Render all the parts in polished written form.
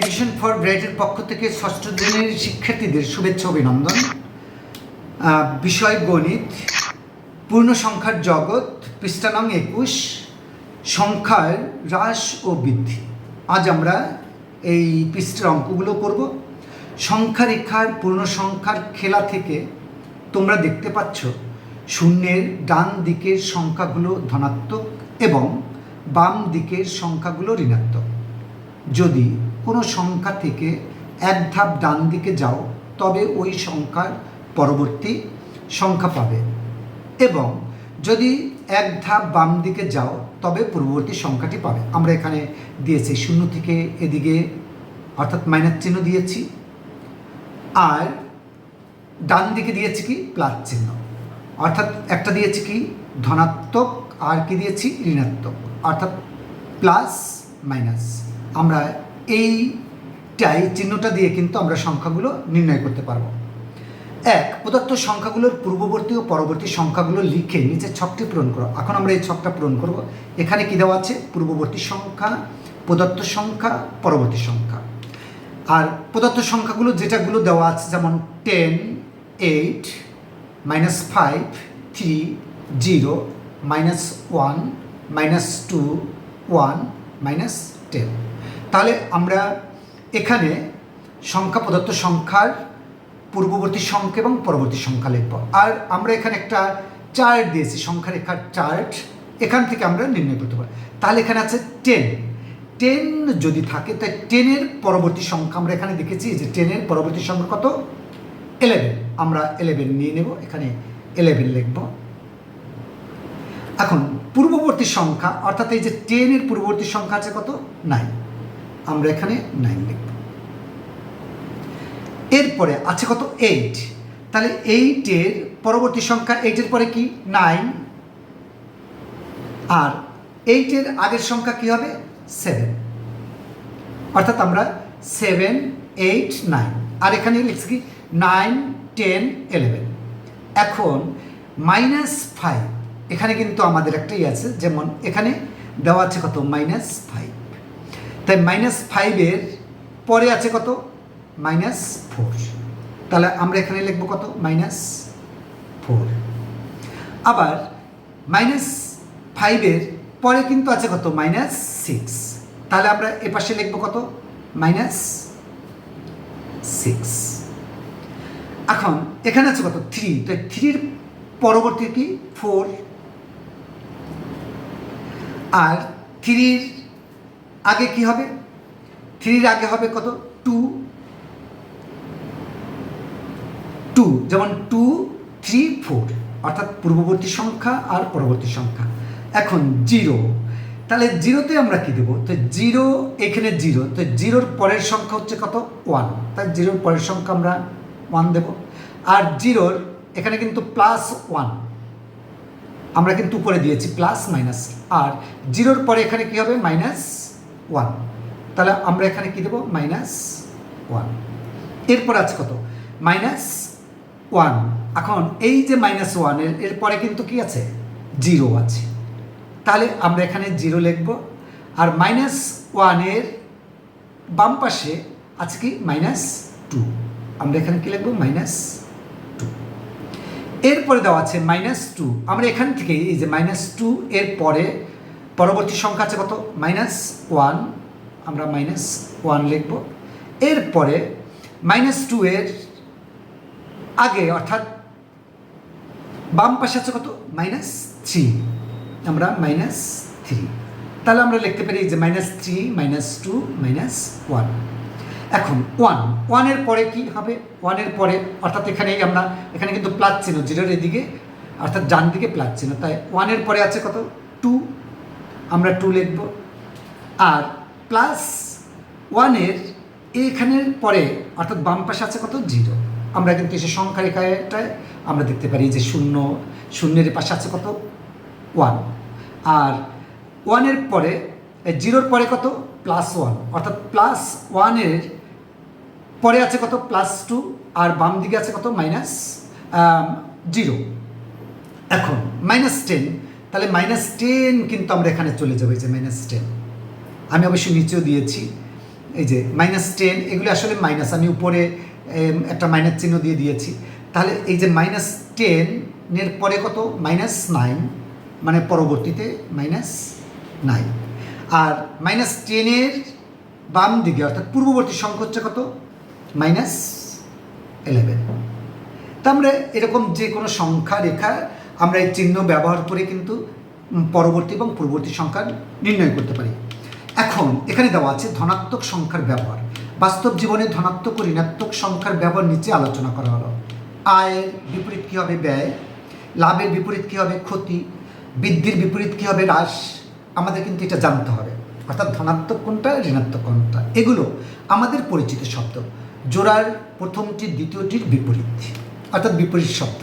Addition for ব্রাইটের পক্ষ থেকে ষষ্ঠ শ্রেণীর শিক্ষার্থীদের শুভেচ্ছা অভিনন্দন। বিষয় গণিত, পূর্ণ সংখ্যার জগৎ, পৃষ্ঠা নং 21, সংখ্যার হ্রাস ও বৃদ্ধি। আজ আমরা এই পৃষ্ঠার অঙ্কগুলো করব। সংখ্যা রেখার পূর্ণ সংখ্যার খেলা থেকে তোমরা দেখতে পাচ্ছ শূন্যের ডান দিকের সংখ্যাগুলো ধনাত্মক এবং বাম দিকের সংখ্যাগুলো ঋণাত্মক। যদি কোনো সংখ্যা থেকে এক ধাপ ডান দিকে যাও তবে ওই সংখ্যার পরবর্তী সংখ্যা পাবে, এবং যদি এক ধাপ বাম দিকে যাও তবে পূর্ববর্তী সংখ্যাটি পাবে। আমরা এখানে দিয়েছি শূন্য থেকে এদিকে অর্থাৎ মাইনাস চিহ্ন দিয়েছি, আর ডান দিকে দিয়েছি কি প্লাস চিহ্ন, অর্থাৎ একটা দিয়েছি কি ধনাত্মক আর কি দিয়েছি ঋণাত্মক, অর্থাৎ প্লাস মাইনাস। আমরা এইটাই চিহ্নটা দিয়ে কিন্তু আমরা সংখ্যাগুলো নির্ণয় করতে পারবো। এক, প্রদত্ত সংখ্যাগুলোর পূর্ববর্তী ও পরবর্তী সংখ্যাগুলো লিখে নিচে ছকটি পূরণ করো। এখন আমরা এই ছকটা পূরণ করব। এখানে কি দেওয়া আছে? পূর্ববর্তী সংখ্যা, প্রদত্ত সংখ্যা, পরবর্তী সংখ্যা। আর প্রদত্ত সংখ্যাগুলো যেটাগুলো দেওয়া আছে, যেমন 10, 8, -5, 3, 0, -1, -2, 1, -10। তাহলে আমরা এখানে সংখ্যা, প্রদত্ত সংখ্যার পূর্ববর্তী সংখ্যা এবং পরবর্তী সংখ্যা লিখব। আর আমরা এখানে একটা চার্ট দিয়েছি, সংখ্যা রেখার চার্ট, এখান থেকে আমরা নির্ণয় করতে পারি। তাহলে এখানে আছে 10 যদি থাকে তাই 10-এর পরবর্তী সংখ্যা আমরা এখানে দেখেছি যে 10-এর পরবর্তী সংখ্যা কত? 11। আমরা 11 নিয়ে নেব, এখানে 11 লিখব। এখন পূর্ববর্তী সংখ্যা, অর্থাৎ এই যে 10-এর পূর্ববর্তী সংখ্যা আছে কত? 9। আমরা এখানে 9 লিখব। এরপরে আছে কত? 8। তাহলে 8-এর পরবর্তী সংখ্যা, 8-এর পরে কি? 9। আর 8-এর আগের সংখ্যা কি হবে? 7। অর্থাৎ আমরা 7, 8, 9। আর এখানে লিখছি কি 9, 10, 11। এখন -5, এখানে কিন্তু আমাদের একটাই আছে, যেমন এখানে দেওয়া আছে কত? -5। তাই -5-এর পরে আছে কত? -4। তাহলে আমরা এখানে লিখব কত? -4। আবার -5-এর পরে কিন্তু আছে কত? -6। তাহলে আমরা এপাশে লিখব কত? -6। এখন এখানে আছে কত? 3। তো 3-র পরবর্তী কি? 4। আর 3-র আগে কি হবে? 3-র আগে হবে কত? 2। যেমন 2, 3, 4, অর্থাৎ পূর্ববর্তী সংখ্যা আর পরবর্তী সংখ্যা। এখন 0, তাহলে 0-তে আমরা কি দেবো? তো 0, এখানে 0, তো 0-র পরের সংখ্যা হচ্ছে কত? 1। তাই 0-র পরের সংখ্যা আমরা 1 দেব। আর 0-র এখানে কিন্তু +1, আমরা কিন্তু উপরে দিয়েছি প্লাস মাইনাস। আর 0-র পরে এখানে কি হবে? -1। তাহলে আমরা এখানে কি দেবো? -1। এরপর আছে কত? -1। এখন এই যে -1 এর পরে কিন্তু কি আছে? 0 আছে। তাহলে আমরা এখানে 0 লিখব। আর -1-এর বাম পাশে আছে কি? -2। আমরা এখানে কি লিখব? -2। এরপরে দেওয়া আছে -2। আমরা এখান থেকে এই যে -2 এর পরে পরবর্তী সংখ্যা আছে কত? -1। আমরা -1 লিখব। এরপরে -2 এর আগে, অর্থাৎ বাম পাশে আছে কত? -3। আমরা -3। তাহলে আমরা লিখতে পারি যে -3, -2, -1। এখন 1-এর পরে কি হবে? 1-এর পরে, অর্থাৎ এখানে কিন্তু প্লাস চিহ্ন, 0-র এদিকে, অর্থাৎ ডান দিকে প্লাস চিহ্ন, তাই 1-এর পরে আছে কত? 2। আমরা 2 লিখব। আর +1-এর এখানের পরে, অর্থাৎ বাম পাশে আছে কত? 0। আমরা কিন্তু এসে সংখ্যা রেখাটায় আমরা দেখতে পারি যে শূন্যের পাশে আছে কত? 1। আর 1-এর পরে 0-র পরে কত? +1, অর্থাৎ +1-এর পরে আছে কত? +2। আর বাম দিকে আছে কত? -0। এখন -10, তাহলে -10 কিন্তু আমরা এখানে চলে যাবো, এই যে -10। আমি অবশ্যই নিচেও দিয়েছি এই যে -10, এগুলো আসলে মাইনাস, আমি উপরে একটা মাইনাস চিহ্ন দিয়ে দিয়েছি। তাহলে এই যে -10 পরে কত, -9, মানে পরবর্তীতে -9, আর -10 বাম দিকে অর্থাৎ পূর্ববর্তী সংখ্যা হচ্ছে কত, -11। তা আমরা এরকম যে কোনো সংখ্যা রেখা আমরা এই চিহ্ন ব্যবহার করে কিন্তু পরবর্তী এবং পূর্ববর্তী সংখ্যা নির্ণয় করতে পারি। এখন এখানে দেওয়া আছে ধনাত্মক সংখ্যার ব্যবহার। বাস্তব জীবনে ধনাত্মক ও ঋণাত্মক সংখ্যার ব্যবহার নিচে আলোচনা করা হলো। আয়ের বিপরীত কী হবে, ব্যয়। লাভের বিপরীত কী হবে, ক্ষতি। বৃদ্ধির বিপরীত কী হবে, হ্রাস। আমাদের কিন্তু এটা জানতে হবে, অর্থাৎ ধনাত্মক কোনটা, ঋণাত্মক কোনটা। এগুলো আমাদের পরিচিত শব্দ। জোড়ার প্রথমটি দ্বিতীয়টির বিপরীত, অর্থাৎ বিপরীত শব্দ।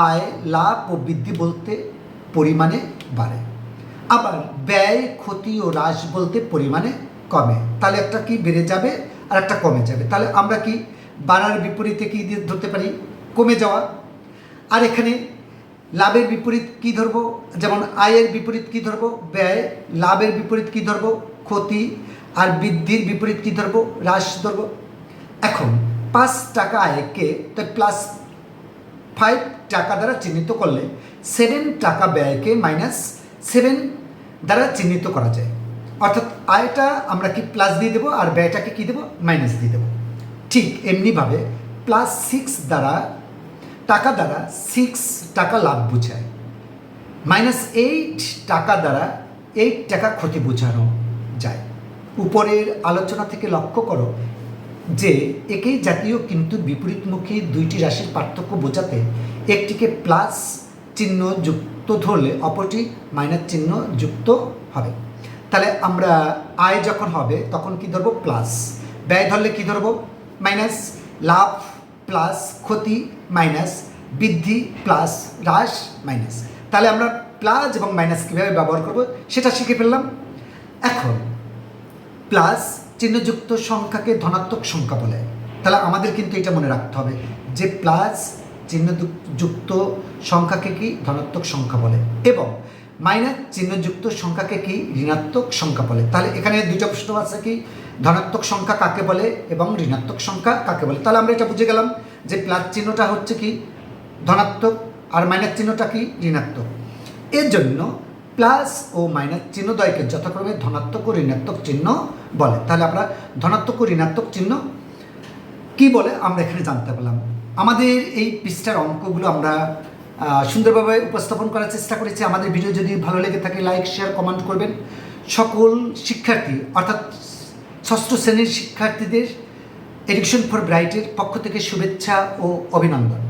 আয়, লাভ ও বৃদ্ধি বলতে পরিমাণে বাড়ে, আবার ব্যয়, ক্ষতি ও হ্রাস বলতে পরিমাণে কমে। তাহলে একটা কি বেড়ে যাবে আর একটা কমে যাবে। তাহলে আমরা কি বাড়ার বিপরীতে কি ধরতে পারি, কমে যাওয়া। আর এখানে লাভের বিপরীত কি ধরবো, যেমন আয়ের বিপরীত কি ধরবো, ব্যয়। লাভের বিপরীত কি ধরবো, ক্ষতি। আর বৃদ্ধির বিপরীত কি ধরবো, হ্রাস ধরবো। এখন 5 টাকা আয়কে তাই +5 টাকা দ্বারা চিহ্নিত করলে 7 টাকা ব্যয়কে -7 দ্বারা চিহ্নিত করা যায়। অর্থাৎ আয়টা আমরা কি প্লাস দিয়ে দেবো আর ব্যয়টাকে কি দেবো, মাইনাস দিয়ে দেবো। ঠিক এমনিভাবে +6 টাকা দ্বারা 6 টাকা লাভ বোঝায়, -8 টাকা দ্বারা 8 টাকা ক্ষতি বোঝানো যায়। উপরের আলোচনা থেকে লক্ষ্য করো যে একই জাতীয় কিন্তু বিপরীতমুখী দুইটি রাশির পার্থক্য বোঝাতে একটিকে প্লাস চিহ্ন যুক্ত ধরলে অপরটি মাইনাস চিহ্ন যুক্ত হবে। তাহলে আমরা আয় যখন হবে তখন কি ধরবো, প্লাস। ব্যয় ধরলে কি ধরবো, মাইনাস। লাভ প্লাস, ক্ষতি মাইনাস, বৃদ্ধি প্লাস, হ্রাস মাইনাস। তাহলে আমরা প্লাস এবং মাইনাস কীভাবে ব্যবহার করব সেটা শিখে ফেললাম। এখন প্লাস চিহ্নযুক্ত সংখ্যাকে ধনাত্মক সংখ্যা বলে। তাহলে আমাদের কিন্তু এটা মনে রাখতে হবে যে প্লাস চিহ্নযুক্ত সংখ্যাকে কি ধনাত্মক সংখ্যা বলে, এবং মাইনাস চিহ্নযুক্ত সংখ্যাকে কি ঋণাত্মক সংখ্যা বলে। তাহলে এখানে দুইটা প্রশ্ন আছে, কি ধনাত্মক সংখ্যা কাকে বলে এবং ঋণাত্মক সংখ্যা কাকে বলে। তাহলে আমরা এটা বুঝে গেলাম যে প্লাস চিহ্নটা হচ্ছে কি ধনাত্মক আর মাইনাস চিহ্নটা কি ঋণাত্মক। এর জন্য প্লাস ও মাইনাস চিহ্ন দ্বয়কে যথাক্রমে ধনাত্মক ও ঋণাত্মক চিহ্ন বলে। তাহলে আমরা ধনাত্মক ও ঋণাত্মক চিহ্ন কি বলে আমরা এখানে জানতে পারলাম। আমাদের এই পৃষ্ঠার অঙ্কগুলো আমরা সুন্দরভাবে উপস্থাপন করার চেষ্টা করেছি। আমাদের ভিডিও যদি ভালো লেগে থাকে লাইক, শেয়ার, কমেন্ট করবেন। সকল শিক্ষার্থী অর্থাৎ 6ষ্ঠ শ্রেণীর শিক্ষার্থীদের এডুকেশন ফর ব্রাইটের পক্ষ থেকে শুভেচ্ছা ও অভিনন্দন।